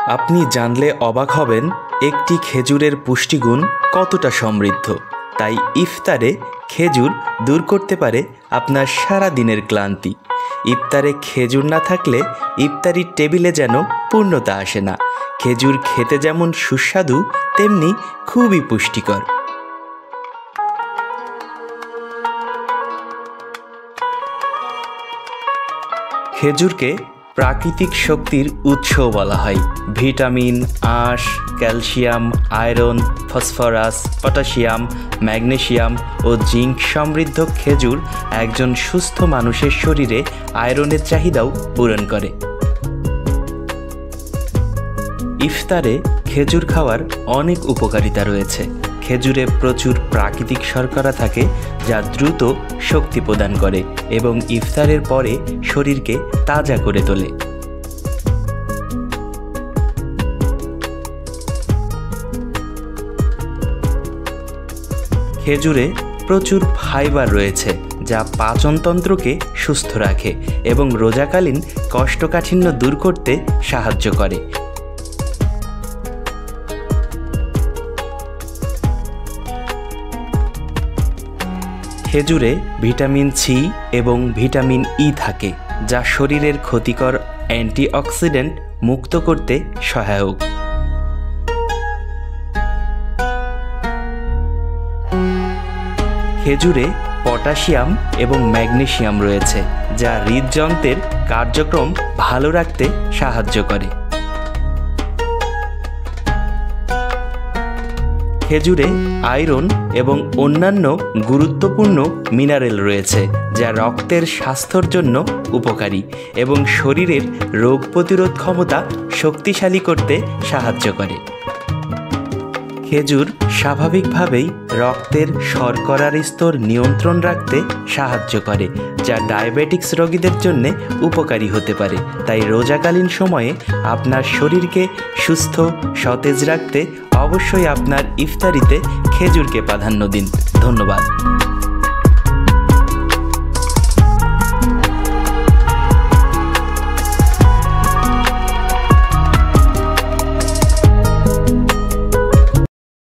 আপনি জানলে অবাক হবেন একটি খেজুরের পুষ্টিগুণ কতটা সমৃদ্ধ। তাই ইফতারে খেজুর দূর করতে পারে আপনার সারা দিনের ক্লান্তি। ইফতারে খেজুর না থাকলে ইফতারির টেবিলে যেন পূর্ণতা আসে না। খেজুর খেতে যেমন সুস্বাদু তেমনি খুবই পুষ্টিকর। খেজুরকে প্রাকৃতিক শক্তির উৎসও বলা হয়। ভিটামিন, আঁশ, calcium, iron, phosphorus, potassium, magnesium ও জিঙ্ক সমৃদ্ধ খেজুর একজন সুস্থ মানুষের শরীরে আয়রনের চাহিদাও পূরণ করে। ইফতারে খেজুর খাওয়ার অনেক উপকারিতা রয়েছে। খেজুরে প্রচুর প্রাকৃতিক শর্করা থাকে যা দ্রুত শক্তি প্রদান করে এবং ইফতারের পরে শরীরকে তাজা করে তোলে। খেজুরে প্রচুর ফাইবার রয়েছে যা পাচনতন্ত্রকে সুস্থ রাখে এবং রোজাকালীন কোষ্ঠকাঠিন্য দূর করতে সাহায্য করে। খেজুরে ভিটামিন সি এবং ভিটামিন ই থাকে যা শরীরের ক্ষতিকর অ্যান্টিঅক্সিডেন্ট মুক্ত করতে সহায়ক। খেজুরে পটাশিয়াম এবং ম্যাগনেসিয়াম রয়েছে যা হৃদযন্ত্রের কার্যক্রম ভালো রাখতে সাহায্য করে। খেজুরে আয়রন এবং অন্যান্য গুরুত্বপূর্ণ মিনারেল রয়েছে যা রক্তের স্বাস্থ্যের জন্য উপকারী এবং শরীরের রোগ প্রতিরোধ ক্ষমতা শক্তিশালী করতে সাহায্য করে। খেজুর স্বাভাবিকভাবেই রক্তের শর্করার স্তর নিয়ন্ত্রণ রাখতে সাহায্য করে যা ডায়াবেটিক্স রোগীদের জন্য উপকারী হতে পারে। তাই রোজাকালীন সময়ে আপনার শরীরকে সুস্থ সতেজ রাখতে অবশ্যই আপনার ইফতারিতে খেজুরকে প্রাধান্য দিন। ধন্যবাদ।